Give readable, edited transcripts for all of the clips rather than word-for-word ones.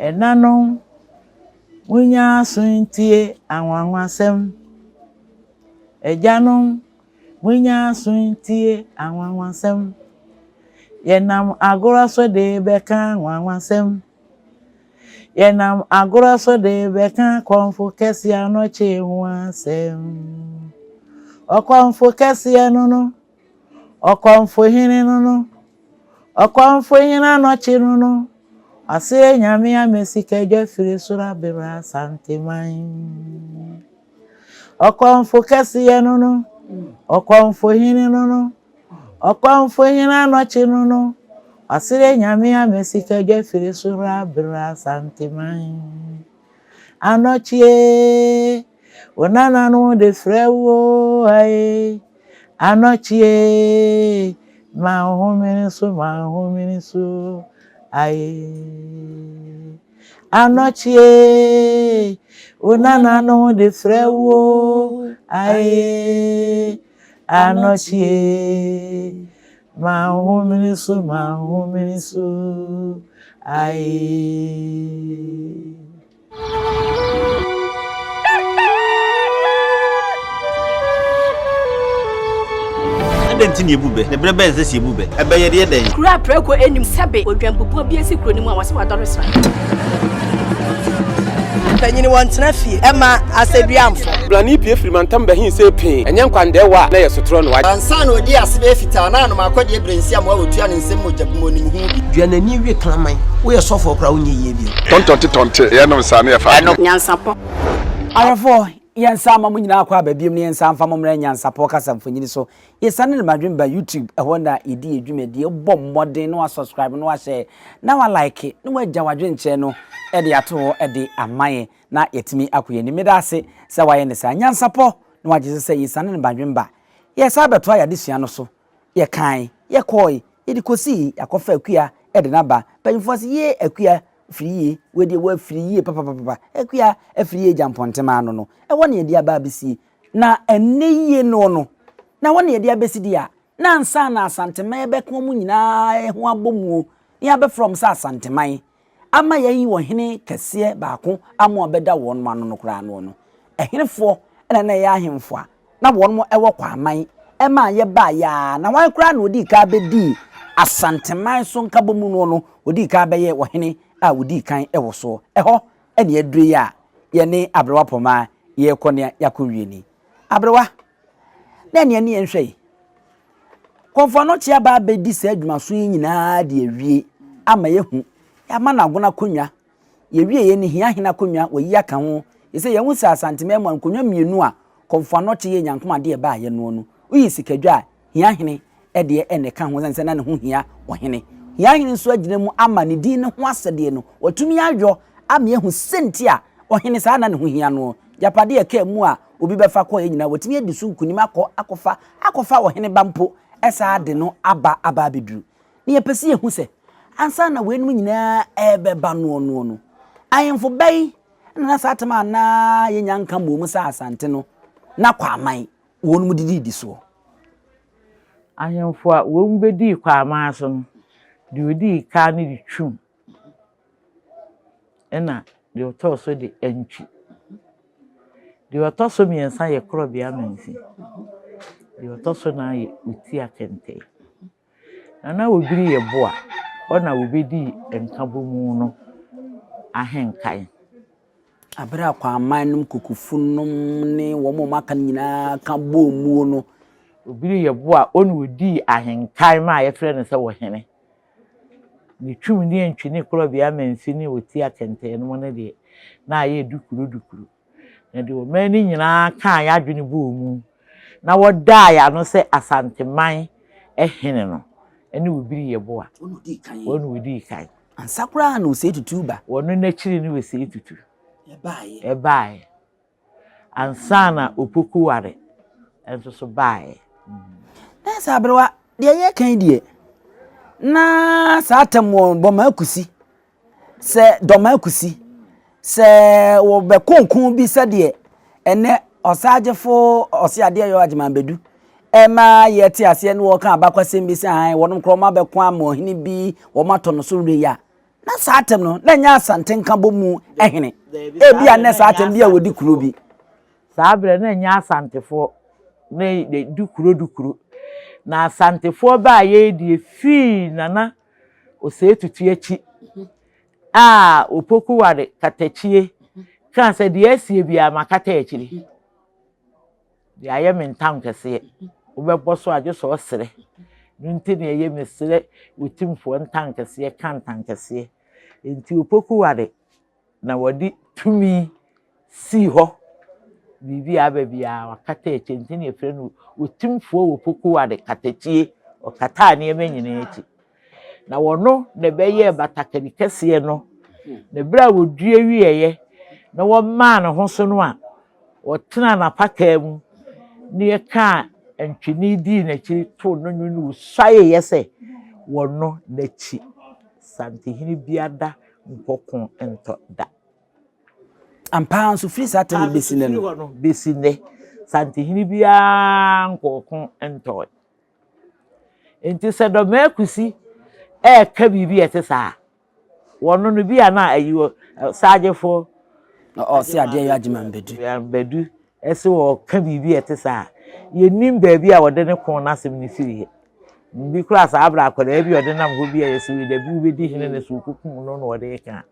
Enano munya suntie anwanwasem Ejanom munya suntie anwanwasem Yenam agora so de beka anwanwasem Yenam agora so de beka konfo kesi anoche huasem Okonfo kesi anono Okonfo hine nono Okonfo hine anoche nono Ase nyame amesika jefiri sura bera ASANTEMAN Okonfo kesi nono Okonfo hine nono Okonfo hine anoche nono Ase nyame amesika jefiri sura bera ASANTEMAN Anoche onana no de frewo ai anoche ma homini so ai anoche onana no de frewo ai anoche ma homini so ai Dentini ebube ne brebe eze ebube ebe ye de den kura preko enim sebe odwampopo bi esi kuro ni mu a wase wadore sra panyini wontena fie ema aseduamfo blani pie frimantam behin se pin enye nkwandewa na yesotro no ansa na odi asebe fita na no makode brensi am awotua ne nsem mojabumo ni hu duanani wie klaman wo yesofo okra wo nye ye bi tontonte ye no nsa na ye fa nyansapo arafo yensa ma munyina akwa ababiem ne yensa mfa momre NYANSAPO kasa mfonyini so yesane le madwem ba YouTube ehwo na edi edwumedi bom modern no subscribe no share na wa like no wa gya wadwe nche no e de ato e de amaye na yetimi akoye ni medase se waye ne sa NYANSAPO no wagye se yesane le madwem ba yesa beto ya de sua no so ye kan ye koi ye de kosi yakofa akua e de naba panyfo se ye akua free we de wa free papa akua free jampontema no e wona ye dia ba bisi na eneye no na wona ye dia besi dia na ansa na ASANTEMAN be ko mu nyina ho abomu ya be from sa ASANTEMAN ama ye wo hene kese baako ama obeda won ma no kra no ehenefo na ye ahemfo na won mo ewo kwa aman e ma ye ba ya na wan kra na odi ka be di ASANTEMAN so nka bomu no odi ka be ye wo hene a odi kan ewo so eho ene adure ya ye ne abrewa poma ye kone yakowie ni abrewa na ne ne nhwe konfo no chia ba be di sa adwuma so nyina de awie ama ye hu ama na agona konwa ye wie ye ne hia hena konwa wo ya ka ho ye se ye hu sa ASANTEMAN mu konwa mienu a konfo no chia ye nyankoma de ba ye no uyi sikadwa hia hene e de ene ka ho sense na ne ho hia wo hene hia hene so agina mu ama ne din ne ho asede no watumi adwo ama ye hu senti a wo hene sa na ne ho hia no japade ye ka mu a obi befa ko ye nyina watumi adi so nkunim akofa wo hene bampo esa ade no aba beduru ne ye pese ye hu se ansa na we num nyina ebeba no ayemfo bai na ASANTEMAN na ye nyanka mbom sa asante no na kwa aman wonum didi so ayemfo a wo mbedi kwa aman so no de odi ka ne di twum ena de otoso de entwi de otoso miensa ye krobia mansi de otoso na ye uti akente na Obiri Yeboah ona obedi enkabomu no ahenkan abra kwa amanum kukufunum ne wo mo maka nyina ka bomu no Obiri Yeboah ona odi ahenkan ma ye frɛ ne sɛ wo hene ni twum ni entwi ne krobia mansi ne uti akente no ne de na ye dukuru na de o mani nyina kan ya adwene bomu na woda ya no sɛ ASANTEMAN ehene no ene Obiri Yeboah wonu odi kan ansakura na Osei Tutu ba wonu na chiri ni Osei Tutu ebae ansana Opoku Ware enso so bae na sabrewa de ye kan die na satamon boma akusi se doma akusi se wo be konkon bi se de ene osagefo osiade yo agiman bedu ema yeti ase ne wo kan abakwasem bi se han wonom kroma be kwa mo hini bi wo mato no so re ya na saatem no na nya asante nka bomu ehene e bia na saatem bia wodi kuro bi Sabre na nya asantefo na dukuro na asantefo ba ye die fi nana Osei Tutu achi Opoku Ware katachie kan se de asie bia makata achiri de aye mentam kese wobebo so adwo so osere nti na ye mesere wotimfo ntan kese kan tan kese nti Opoku Ware na wodi tumi si ho bibi ababia wakata eche nti na efre no wotimfo Opoku Ware katachie o kata na emenyina echi na wono na beye Batakarikese no na bra wodue wieye na wo ma na ho so no a wotena na paka mu ne ka antwini di na chi to no nwunu swaye yese wono na chi Asantehene biada nkokon ento da ampa so free saatem besine no besine Asantehene bia nkokon ento enti se do makusi ka bibi etesa wono no bia na ayiwo sajefo si ade ya agima bedu ese wo ka bibi etesa yenim baabi a wode ne kon na asem ne firi mbi class abra akwara bi wode nam ho bi yesu da bi ubedi hene ne so kukum no wode ka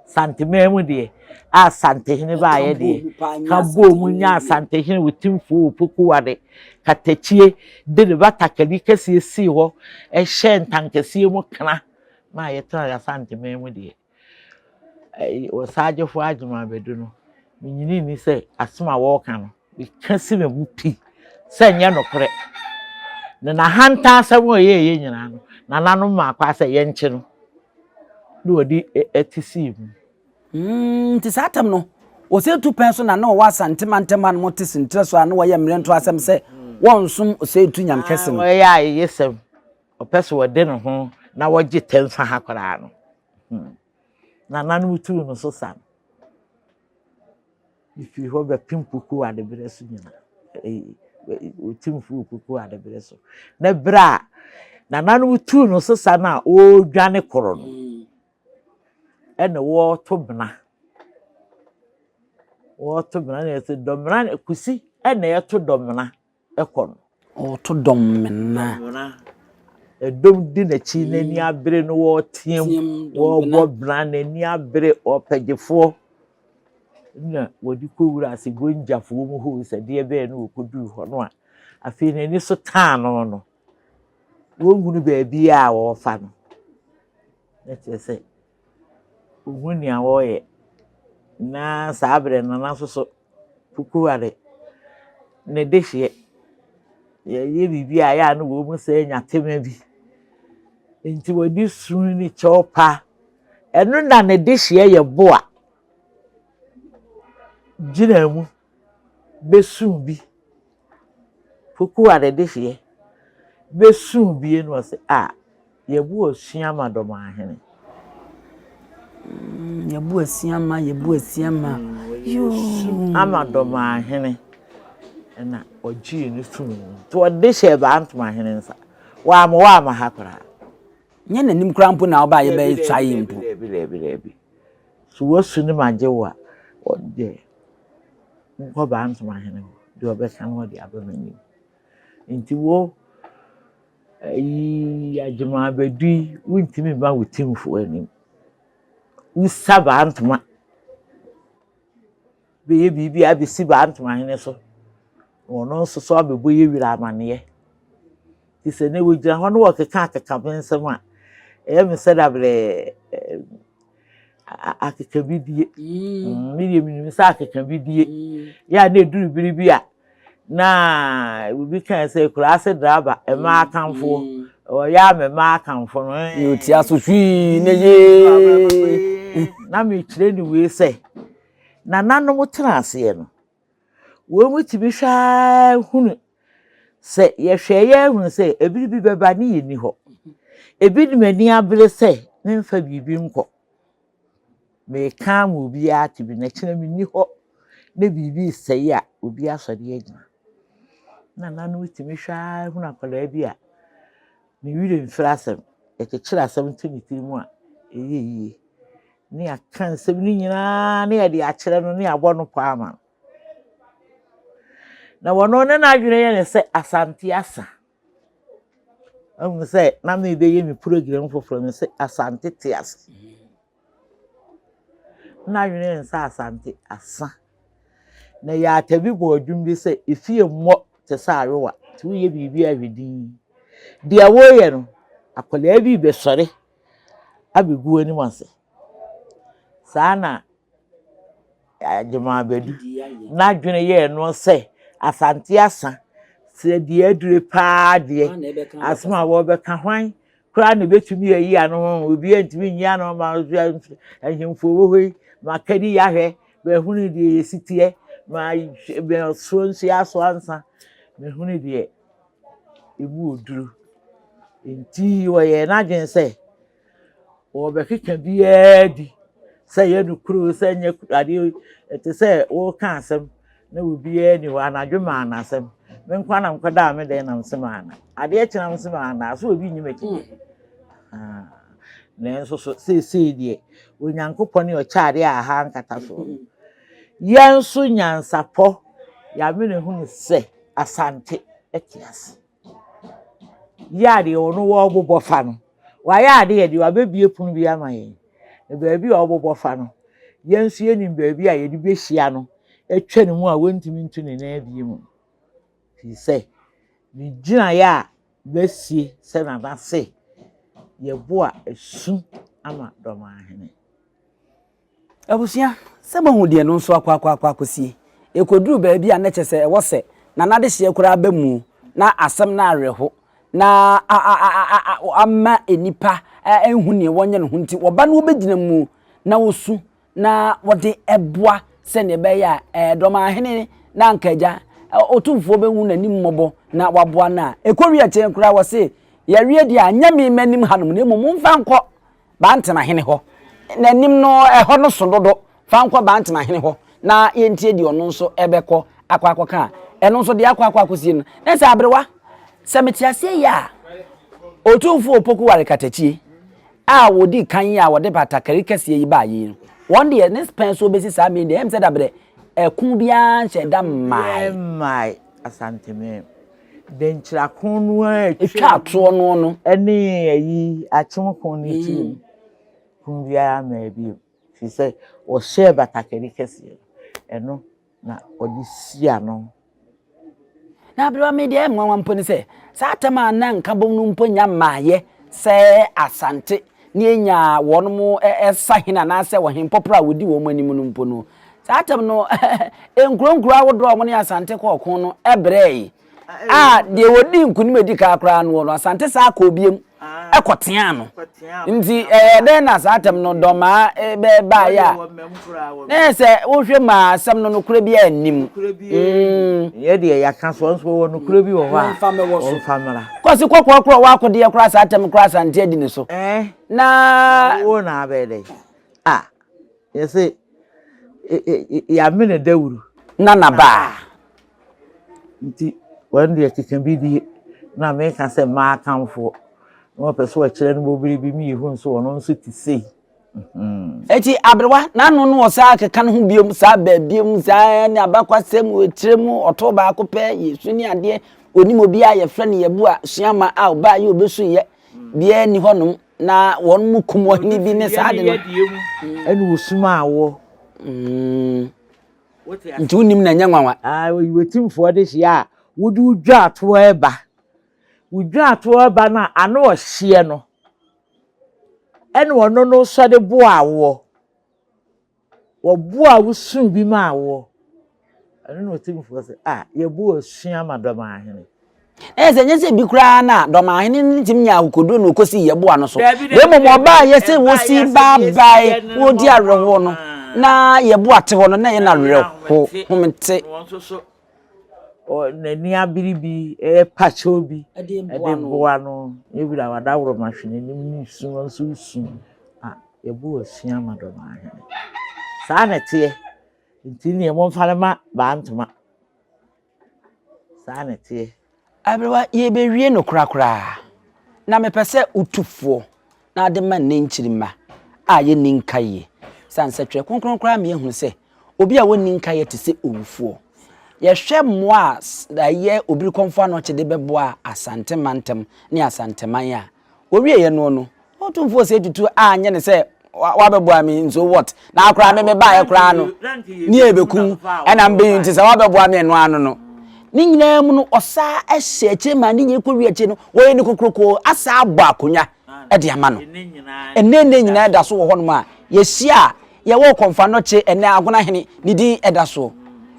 santeman mu de Asantehene ba ye de ka bo mu nya Asantehene wotimfo Opoku Ware katachie de Batakarikese si ho hye ntankese mu kana ma ye tra Asanteman mu de o sajefo agima bedu no minyini ni se asema wo ka no ikasi me bupi se nya nokore na hanta asemo ye nyina no na nanu ma kwa se ye nche no do odi etisi mu ti saatem no Osei tu pen so na na wa ASANTEMAN mo tisintre so na wo ye mrento asem se wonsum Osei tu nyam kese no we ya yesem opeso wode no ho na woje tenfa ha kwara no na nanu tu no so sam ifi ho be pimpuku ade bere so nyina otimfu Opoku ade bere so na bra na nanu tu no so sa na o dwane koro no ene wo to bna na se domna kusi ene ye to domna ekon o to domna edom di na chi na ni abere no wo tiem wo bobna na ni abere opagefo na wodi ko wura ase gonjafo mu ho se de be na okodu ho no a afi na ni so tan no wo ngunu baabi a wo fa no na tese oguni a wo ye na sabre na na so Opoku Ware ne dehye ye bibi a ya no wo mu se nya tema bi enti wodi sun ni chopa enu na ne dehye Yeboah jina mu besun bi Opoku Ware dehye besun bi enu se Yeboah sua madoma ahene Yeboah siama yo amadoma ahene na oji ni sun to dehye ba antoma ahene nsa wa ma hakora nye nanim krampo na oba ye be twaye mpo bi so wosu ni majewa ode nko ba antoma ahene de obeka no de abamani nti wo agima bedu wuntimi ba wotimfo anim usaba antoma be ye bibi abisi ba antoma ahene so ono so abebo ye wira amane ti se ne wogira ho no wokeka bensem a me said abre akeka bidie mi sa akeka bidie ya na eduru biribi a na obi kan say class driver e ma akanfo o ya me ma akanfo no yo ti asotwi ne ye na me kire ni we say na nanom trase no wo mu ti bi hwa hunu se ye hweye hunu se ebiribi beba ne ye ni ho ebi ni mani abere se memfa bibi nko me ka mu obi ati bi na kina mi ni ho na bibi sei a obi asori agina na nanu timi hwa hu na kwala bi a ni wire mfrasem e kekira asem timi tiri mu a Eyi ni akan sem ni nyina na ye de akyere no na abɔ no paama na wono ne na adwene ye ne se asante asa amu se na me be ye mi program foforo me se asante tias na adwene ye se asante asa na ya tabi bo adwum bi se efie mmɔ te sa arewa ti wo ye bibi ahwedin de awo ye no akola bi be sore abegu ani manse sana ajuma bedu na dwene ye no se asante asa se de adure pa de asma wo be ka hwan kra na betumi ayi ano obi antimi nyi ano ma ahemfo wo hoi ma kadi ya hwe be hunu de yesitie ma be so nsi aso ansa me hunu de ebu oduru enti wo ye na dwen se wo be keka biya di say ye no kuro say nye ade ete say wo ka asem na wo biya ni wa na dwuma na asem me nkwa na nkoda me den na nsem ana ade e kina nsem ana so obi nyime ki na enso so sei die onyankopon o chaade a ha nkata so yenso nyansapo ya me ne hunu se asante etias ya de ono wo bobo fa no wa ya de ye de wa bebie punu bi amaye e baabi a obobo fa no yenso yenim baabi a ye de behia no etwa ne mu a wontimi ntu ne na bie mu fi se ni gina ya besie se na ba se Yeboah esu ama Asantehene abusia se ba hu de no nso akwakosie ekoduru baabi a na kyese e wose na na de hye kura ba mu na asem na areho na amma enipa enhu ne wonye ne hunti woba no obegina mu na wosu na wode eboa se ne be ya Asantehene na nkaja otumfo be hu nanim mmobo na waboa na ekowi a kyen kura wose yawie dia anya me manim hanom ne mum fa nkɔ Asantehene ho nanim no ɛhɔ no so dodo fa nkɔ Asantehene ho na yentie di ono nso ebekɔ akwakoka ɛno nso de akwakosie no na sɛ abrewa sɛ metiasie ya otumfo Opoku Ware katachie a wodi kan ya wode Batakarikese yi ba yi no one day ne span so besi sa me dem sɛ dabre ɛku bia nhyɛ da mai ASANTEMAN denchira konu a etwa ato no ene ayi achimkon ni ti kun bia ma bi fi sɛ o share Batakarikese eno na odisia no na abrewa me de mwa mponi se ASANTEMAN na nka bom no mponya maaye se asante ni enya wono esahina na se wo hempopra wodi wo manim no mpono ASANTEMAN no enkronkro awodo mo ne asante kokon no ebrei de wodi nkunim edi ka akra no no asante sa ka obiem ekotea no nti den na ASANTEMAN no doma be ba ya na se wo hwe ma asem no kura bi anim ye de ya ka so nso wo no kura bi wo ha o famara kwasi kokoro wa akode ya kura ASANTEMAN kura asante edi ne so na wo na abede ye se ya mene dawuru na ba nti wande ya kikan bi di na me ka se ma kanfo no peso a kire no Obiri bi mi hu nso wono nso ti sei eti abrewa na no no osa akeka no ho biom sa ba biom sa ne abakwasem wetiremu oto ba akopɛ yesu ni ade onim obi a ye frɛ ne Yeboah suama a oba ye obesu ye bia ni honom na won mu kumo ni bi ne sa de no enu osuma awo nti unim na nyanwanwa wetimfo de hia wudu dwa ato eba wudwa ato eba na ano ohye no ene wono no so de bo awo wo bo awo sun bi ma awo ene no wetimfo se Yeboah suama Asantehene se nyese bi kura na Asantehene ntim nya akodo no kosi Yeboah no so we mo oba ye se wo si babai wo di arewo no na Yeboah te ho no na ye na rewo humte o nani abiribi pacho bi ede boa no ebira wadawro mahwene nim ni sun so sun Yeboah suama Asantehene sa na tie nti ne mo mfalema ba ntoma sa na tie abrewa ye bewie no krakra na mepese utufo na de ma ne nchirima a ye ninkaye sansetwe konkronkra me ehunu se obi a woni ninkaye te se owufuo ye hwe moa da ye obiri konfo ano chede beboa asantemantem ne asanteman a owie ye no otumfo Osei Tutu anye ne se wabeboa me nso what na akra me ba ye kra no ni ebeku ena mbe nti se wabeboa me no ano no ni nyina mu no osa ehye eche ma ni nyekwa eche no wo ni kokroko asa abọ akonya e de ama no enne nyina da so wo hono ma ye hia ye wo konfa no che enne agona hene ni din eda so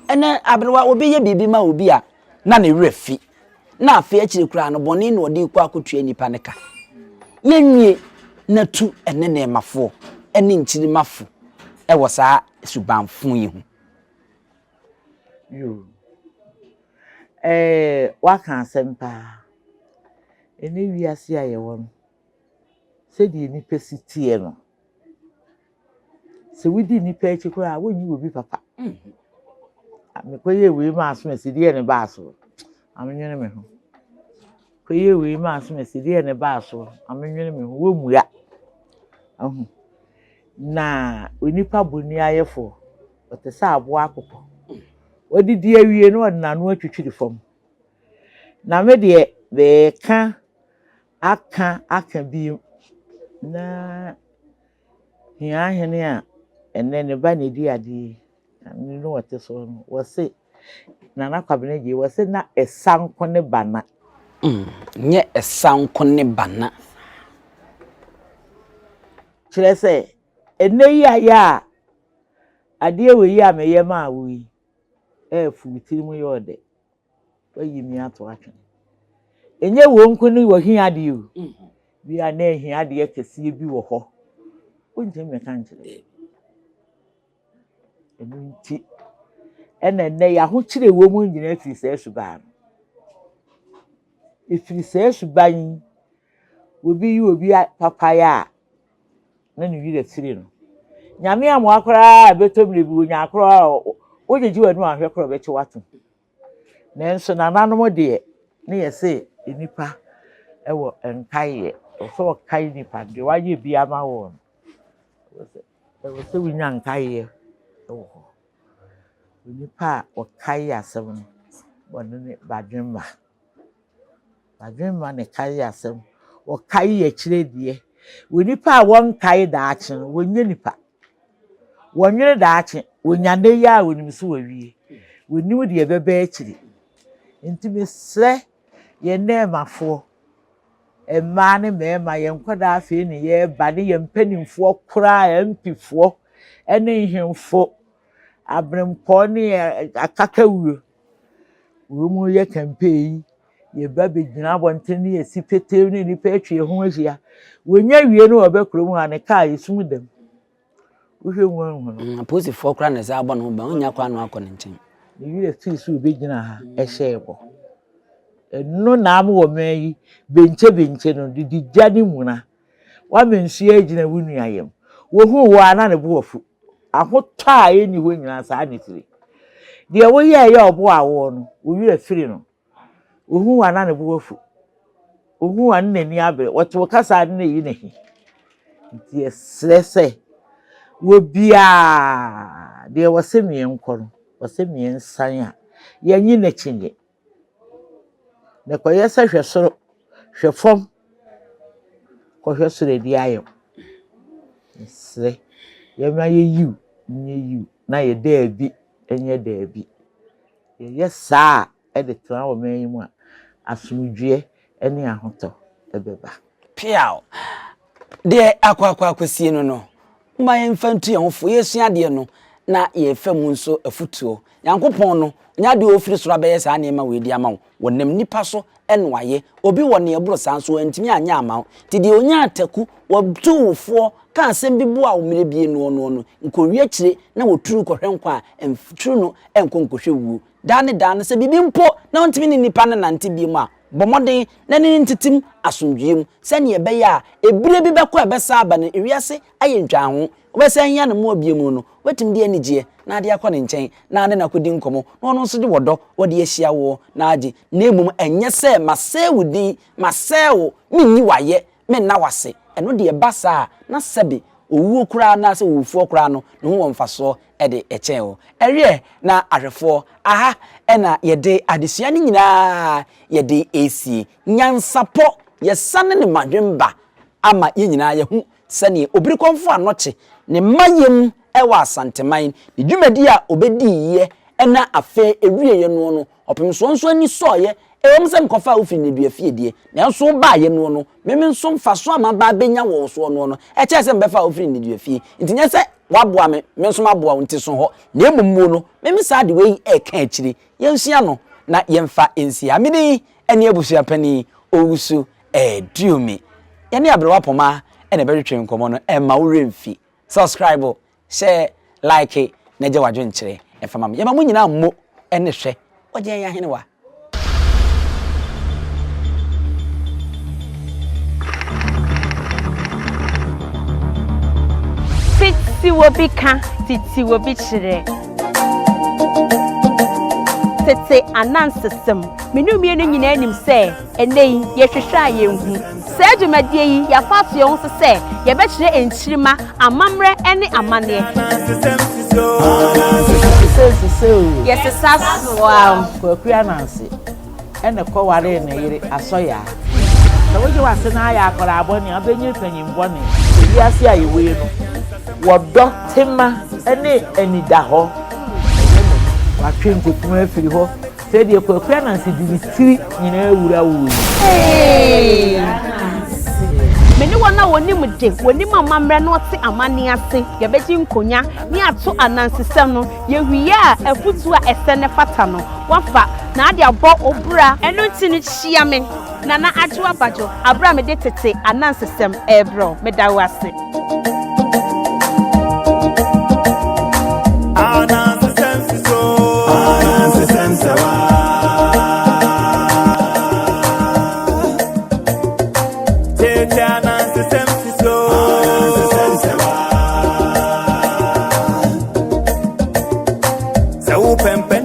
enne abrewa obi ye bibi ma obi a na ne refi na afa akire kura no boni na odi kwa akotua nipa ne ka ye nwie na tu enne ne mafo enne nchiri mafo e wo saa subanfo yi hu yo waka sempa ene wiase a ye won se di ni pesiti e no se widi ni pe chi kura wonyi obi papa me koye we ma aso mesidi e ne ba aso amenwene me ho koye we ma aso mesidi e ne ba aso amenwene me ho wo mua ahu na onipa boni ayefo otese abo akopọ odidi awie no odnanu atwitwiri fam na me de be ka aka bi na hia hene a enne ne ba ne di ade ni no wote so no wo se na kwabene je wo se na esanko ne bana nye esanko ne bana kire se enne yi aya ade we yi ameye ma wi fu tirimu yode wayi mi ato atwe enye wo nkunu wo hia ade o bi a na hia ade kese bi wo ho onje me kan kire enunti enne ya ho kire wo mu nyina fi se suban ifiri se suban obi yi obi papaya na ni wi de tiri no nyame amo akora betomre bi onya akora ojeji wanu ahwe kora be che watu nenso na nanom de ne yese enipa ewo enkaye so kai nipa de waye bi ama wo wo se winya nkaye ewo enipa o kai asem no bonne badwemma ne kai asem o kai ye kire die wonipa won kai da ache wonye nipa wonwere da ache wonyane ya wonimso wawie wonimu de bebe akiri ntimi sre ye nemafo emma ne mema ye nkwada afi ne ye ba ne ye mpanimfo kura empifo ene hemfo abrempo ne akakawuo wo ye campaign ye ba begina bontene ye sipete ne nipa atwe ho ahia wonya wie no obekuro mu ane ka yesum dem uhwe nwa posi fo kra na za agba no ba onya kwa no akọ ne nchen ni wi eti su begina ha ehye eno na am wo mayi benche no didi jani muna wa mensu agina wunu ayem wo hu wo ana ne bo ofu ahotọ a eni ho nyina sa ne tiri de wo ye obo awo no wo wi afiri no wo hu ana ne bo ofu wo hu an nani abre woto kasa ne yi ne hi nti esese wo bia de wo se mi enko no wo se mi ensan a yanyi na chinye ne koyesa hwe soro hwe fom ko hwe soro di ayem se yema ye yu nye yu na ye daabi enye daabi ye saa e de tran wo manyimu a asumdwe ene ahoto ebeba piao de akwa kwasie no ma ye mfantu ye hofo ye sua de no na ye famu nso afutuo yankopon no nya de ofiri soro abaye saa ne ma we di ama wonam nipa so enwaye obi woni ebro sanso antimi anya ama ti de onya ataku wobtuwofo ka asem bi bo a omire bie no nkowie kire na woturu kohwenkwa emfuturu no enkonkohwe wu dane se bibi mpo na ontimi ni nipa na nante bi mu a bomoden na ne ntitim asomdwiem se ne ebe ya ebire bi beko ebesa aba ne ewiase aye ntwa ho obesa hia ne mo bie mu no wetim de anigye na ade akọ ne nchen na ade na kodi nkomo no no so de wodo wode ahia wo na age na emum enye se masewudi masewo minni waye menna wase eno de basa na sebe owu kura na se owu kura no ne ho mfaso de echen o ewie na ahwefo aha na yede adesua ni nyina yede esi nyansapo yesane ne madwemba ama ye nyina ye hu sane obiri konfo anoche ne mayem ewa asanteman ne dwumadi a obedi ye na afe ewie ye no opem so ani soye ewom kofa ofiri ne duafie die na nso ba ye no meme nso mfaso ama ba benya wo so no eche se mbefa ofiri ne duafie ntinye se waboa me nso maboa wonti so ho na emummu no meme sa de wei eka akiri yensia no na yemfa ensia amini ene abusua pani owusu duumi yene abrewa poma ene bedwetwe nkomo no ma woremfi subscribe share like na je wadwe nkyere efama yema mu nyina mmo ene hwe oje ya hene wa titi wobika titi wobichire tete anansesem menu mienu nyina anim se enei yehwehwa yenhu se adwumadie yi yafaso ye ho se ye bechire enchirima amamre ene amane yes sasu wow kwaku ananse ene ko ware ne yire asoya so woje wase na ya akora aboni abenye panyimboni ewiase ayewe no wodo tema ene enida ho watwente kuma afiri ho se de kwaku ananse dibitiri nyina ewura wo meni wona wonim de wonim amamre no te amane ase ye beji nkonya ni ato anansesem no ye hwiye a afutu a esene fata no wafa na ade abo obura eno nti no chia me na ajewa bajo abra me de tete anansesem ebro me dawo ase anansesem so anansesem sawa Pempe